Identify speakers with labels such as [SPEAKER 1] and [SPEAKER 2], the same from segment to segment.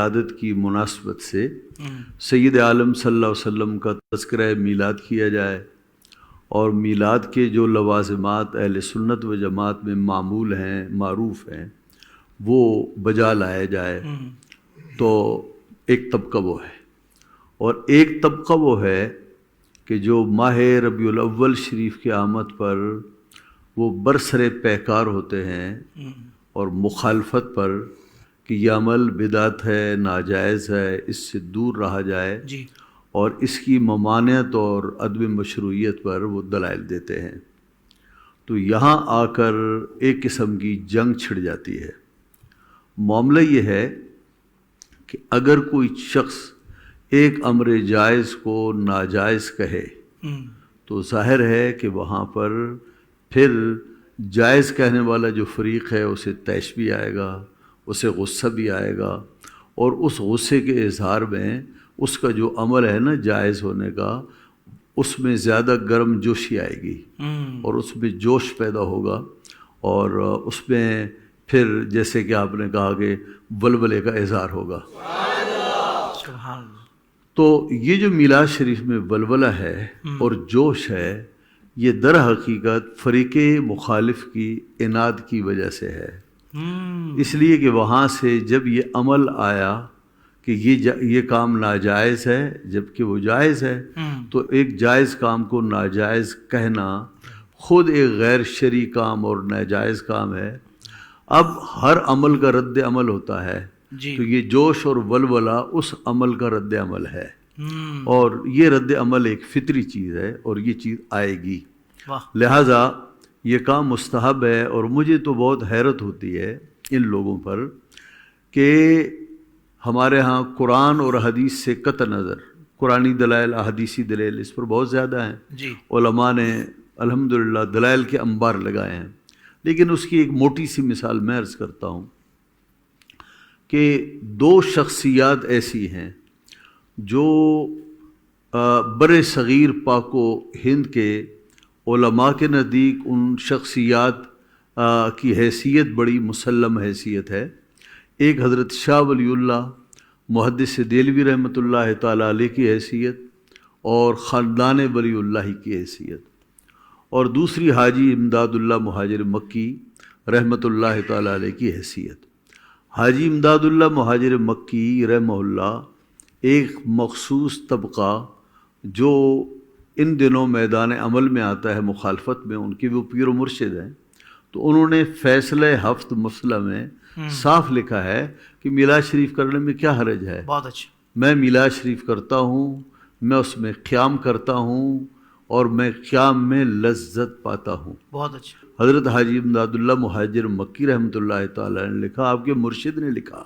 [SPEAKER 1] ولادت کی مناسبت سے سید عالم صلی اللہ علیہ وسلم کا تذکرہ میلاد کیا جائے اور میلاد کے جو لوازمات اہل سنت و جماعت میں معمول ہیں، معروف ہیں، وہ بجا لایا جائے۔ تو ایک طبقہ وہ ہے، اور ایک طبقہ وہ ہے کہ جو ماہ ربیع الاول شریف کی آمد پر وہ برسر پیکار ہوتے ہیں اور مخالفت پر کہ یہ عمل بدعت ہے، ناجائز ہے، اس سے دور رہا جائے
[SPEAKER 2] جی،
[SPEAKER 1] اور اس کی ممانعت اور عدم مشروعیت پر وہ دلائل دیتے ہیں۔ تو یہاں آ کر ایک قسم کی جنگ چھڑ جاتی ہے۔ معاملہ یہ ہے کہ اگر کوئی شخص ایک امر جائز کو ناجائز کہے تو ظاہر ہے کہ وہاں پر پھر جائز کہنے والا جو فریق ہے اسے طیش بھی آئے گا، اسے غصہ بھی آئے گا، اور اس غصے کے اظہار میں اس کا جو عمل ہے نا جائز ہونے کا، اس میں زیادہ گرم جوشی آئے گی اور اس میں جوش پیدا ہوگا، اور اس میں پھر جیسے کہ آپ نے کہا کہ ولولے کا اظہار ہوگا۔
[SPEAKER 2] سبحان اللہ۔
[SPEAKER 1] تو یہ جو میلاد شریف میں ولولہ ہے اور جوش ہے، یہ در حقیقت فریق مخالف کی عناد کی وجہ سے ہے۔ اس لیے کہ وہاں سے جب یہ عمل آیا کہ یہ کام ناجائز ہے جبکہ وہ جائز ہے، تو ایک جائز کام کو ناجائز کہنا خود ایک غیر شرعی کام اور ناجائز کام ہے۔ اب ہر عمل کا رد عمل ہوتا ہے، تو یہ جوش اور ولولہ اس عمل کا رد عمل ہے، اور یہ رد عمل ایک فطری چیز ہے اور یہ چیز آئے گی۔ لہٰذا یہ کام مستحب ہے، اور مجھے تو بہت حیرت ہوتی ہے ان لوگوں پر کہ ہمارے ہاں قرآن اور حدیث سے قطع نظر قرآنی دلائل، احادیثی دلائل اس پر بہت زیادہ ہیں، علماء نے الحمدللہ دلائل کے انبار لگائے ہیں، لیکن اس کی ایک موٹی سی مثال میں عرض کرتا ہوں کہ دو شخصیات ایسی ہیں جو بر صغیر پاک و ہند کے علماء کے نزدیک ان شخصیات کی حیثیت بڑی مسلم حیثیت ہے۔ ایک حضرت شاہ ولی اللہ محدث دہلوی رحمۃ اللہ تعالیٰ علیہ کی حیثیت اور خاندان ولی اللہ کی حیثیت، اور دوسری حاجی امداد اللہ مہاجر مکی رحمۃ اللہ تعالیٰ علیہ کی حیثیت۔ حاجی امداد اللہ مہاجر مکی رحمہ اللہ ایک مخصوص طبقہ جو ان دنوں میدان عمل میں آتا ہے مخالفت میں، ان کے وہ پیر و مرشد ہیں، تو انہوں نے فیصلہ ہفت مسئلہ میں صاف لکھا ہے کہ میلاد شریف کرنے میں کیا حرج ہے۔
[SPEAKER 2] بہت اچھا۔
[SPEAKER 1] میں میلاد شریف کرتا ہوں، میں اس میں قیام کرتا ہوں اور میں قیام میں لذت پاتا ہوں۔
[SPEAKER 2] بہت اچھا۔
[SPEAKER 1] حضرت حاجی امداد اللہ مہاجر مکی رحمۃ اللہ تعالیٰ نے لکھا، آپ کے مرشد نے لکھا،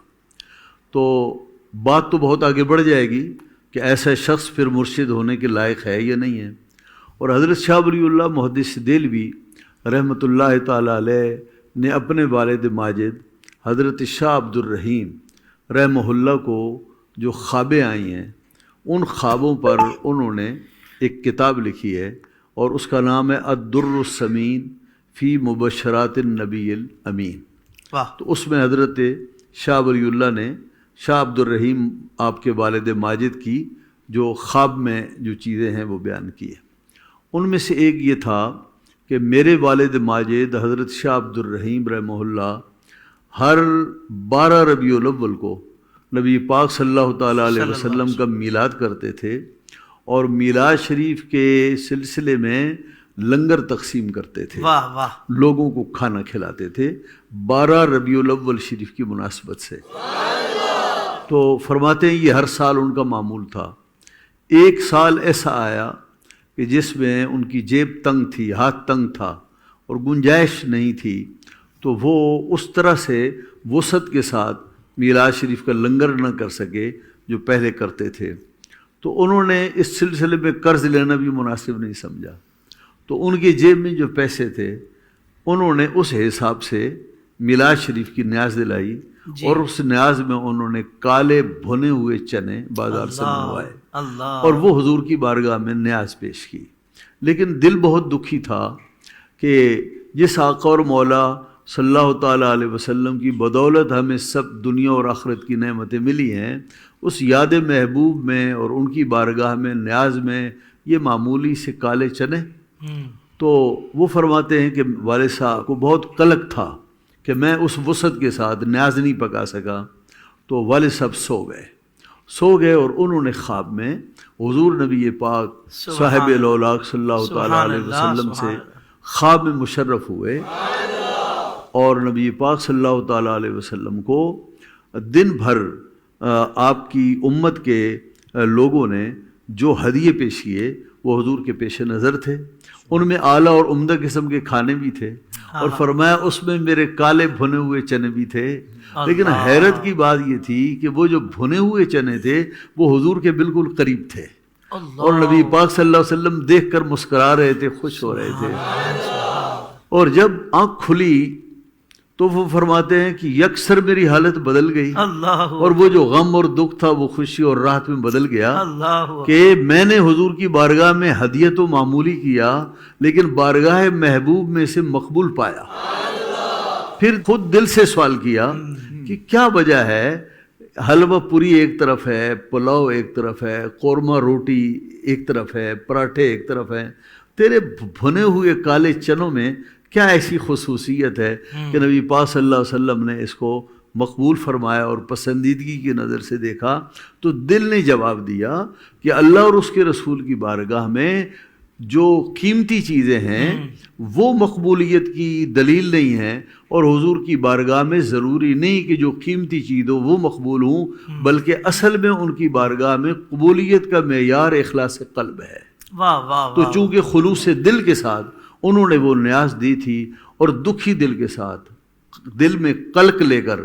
[SPEAKER 1] تو بات تو بہت آگے بڑھ جائے گی کہ ایسا شخص پھر مرشد ہونے کے لائق ہے یا نہیں ہے۔ اور حضرت شاہ ولی اللہ محدث دہلوی رحمۃ اللہ تعالیٰ علیہ نے اپنے والد ماجد حضرت شاہ عبد الرحیم رحمہ اللہ کو جو خوابیں آئی ہیں، ان خوابوں پر انہوں نے ایک کتاب لکھی ہے، اور اس کا نام ہے الدر الثمین فی مبشرات النبی الامین۔ تو اس میں حضرت شاہ ولی اللہ نے شاہ عبد الرحیم آپ کے والد ماجد کی جو خواب میں جو چیزیں ہیں وہ بیان کی ہیں۔ ان میں سے ایک یہ تھا کہ میرے والد ماجد حضرت شاہ عبد الرحیم رحمہ اللہ ہر 12 ربیع الاول کو نبی پاک صلی اللہ تعالیٰ علیہ وسلم کا میلاد کرتے تھے، اور میلاد شریف کے سلسلے میں لنگر تقسیم کرتے تھے، لوگوں کو کھانا کھلاتے تھے 12 ربیع الاول شریف کی مناسبت سے۔ تو فرماتے ہیں یہ ہر سال ان کا معمول تھا۔ ایک سال ایسا آیا کہ جس میں ان کی جیب تنگ تھی، ہاتھ تنگ تھا اور گنجائش نہیں تھی، تو وہ اس طرح سے وسعت کے ساتھ میلاد شریف کا لنگر نہ کر سکے جو پہلے کرتے تھے۔ تو انہوں نے اس سلسلے میں قرض لینا بھی مناسب نہیں سمجھا، تو ان کی جیب میں جو پیسے تھے انہوں نے اس حساب سے میلاد شریف کی نیاز دلائی، اور اس نیاز میں انہوں نے کالے بھنے ہوئے چنے بازار سے منگوائے اور وہ حضور کی بارگاہ میں نیاز پیش کی۔ لیکن دل بہت دکھی تھا کہ جس آقا اور مولا صلی اللہ تعالیٰ علیہ وسلم کی بدولت ہمیں سب دنیا اور آخرت کی نعمتیں ملی ہیں، اس یاد محبوب میں اور ان کی بارگاہ میں نیاز میں یہ معمولی سے کالے چنے۔ تو وہ فرماتے ہیں کہ والد صاحب کو بہت قلق تھا کہ میں اس وسعت کے ساتھ نیاز نہیں پکا سکا، تو والد صاحب سو گئے اور انہوں نے خواب میں حضور نبی پاک صاحب الاولاق صلی اللہ تعالیٰ علیہ وسلم سے خواب میں مشرف ہوئے، اور نبی پاک صلی اللہ تعالیٰ علیہ وسلم کو دن بھر آپ کی امت کے لوگوں نے جو ہدیے پیش کیے وہ حضور کے پیش نظر تھے، ان میں اعلیٰ اور عمدہ قسم کے کھانے بھی تھے، اور فرمایا اس میں میرے کالے بھنے ہوئے چنے بھی تھے۔ لیکن حیرت کی بات یہ تھی کہ وہ جو بھنے ہوئے چنے تھے وہ حضور کے بالکل قریب تھے، اور نبی پاک صلی اللہ علیہ وسلم دیکھ کر مسکرا رہے تھے، خوش ہو رہے تھے۔ اور جب آنکھ کھلی تو وہ فرماتے ہیں کہ یکسر میری حالت بدل گئی، اور وہ جو غم اور دکھ تھا وہ خوشی اور راحت میں بدل گیا، کہ میں نے حضور کی بارگاہ میں ہدیہ تو معمولی کیا لیکن بارگاہ محبوب میں سے مقبول پایا۔ پھر خود دل سے سوال کیا کہ کیا وجہ ہے، حلوہ پوری ایک طرف ہے، پلاؤ ایک طرف ہے، قورمہ روٹی ایک طرف ہے، پراٹھے ایک طرف ہیں، تیرے بھنے ہوئے کالے چنوں میں کیا ایسی خصوصیت ہے کہ نبی پاک صلی اللہ علیہ وسلم نے اس کو مقبول فرمایا اور پسندیدگی کی نظر سے دیکھا؟ تو دل نے جواب دیا کہ اللہ اور اس کے رسول کی بارگاہ میں جو قیمتی چیزیں ہیں وہ مقبولیت کی دلیل نہیں ہیں، اور حضور کی بارگاہ میں ضروری نہیں کہ جو قیمتی چیز ہو وہ مقبول ہوں، بلکہ اصل میں ان کی بارگاہ میں قبولیت کا معیار اخلاص قلب ہے۔ تو چونکہ خلوص دل کے ساتھ انہوں نے وہ نیاز دی تھی، اور دکھی دل کے ساتھ، دل میں قلق لے کر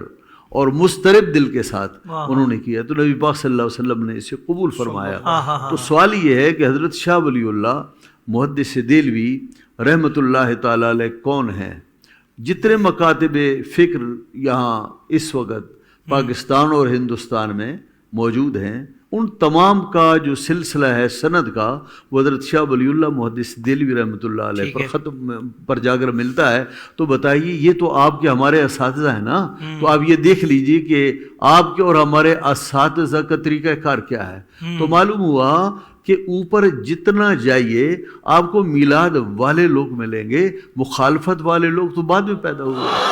[SPEAKER 1] اور مضطرب دل کے ساتھ انہوں نے کیا، تو نبی پاک صلی اللہ علیہ وسلم نے اسے قبول فرمایا۔ تو سوال یہ ہے کہ حضرت شاہ ولی اللہ محدث دہلوی رحمۃ اللہ تعالیٰ علیہ کون ہیں؟ جتنے مکاتب فکر یہاں اس وقت پاکستان اور ہندوستان میں موجود ہیں، ان تمام کا جو سلسلہ ہے سند کا وہ حضرت شاہ ولی اللہ محدث دہلوی رحمۃ اللہ علیہ پر ختم پر جا کر ملتا ہے۔ تو بتائیے، یہ تو آپ کے ہمارے اساتذہ ہیں نا، تو آپ یہ دیکھ لیجئے کہ آپ کے اور ہمارے اساتذہ کا طریقہ کار کیا ہے۔ تو معلوم ہوا کہ اوپر جتنا جائیے آپ کو میلاد والے لوگ ملیں گے، مخالفت والے لوگ تو بعد میں پیدا ہوئے۔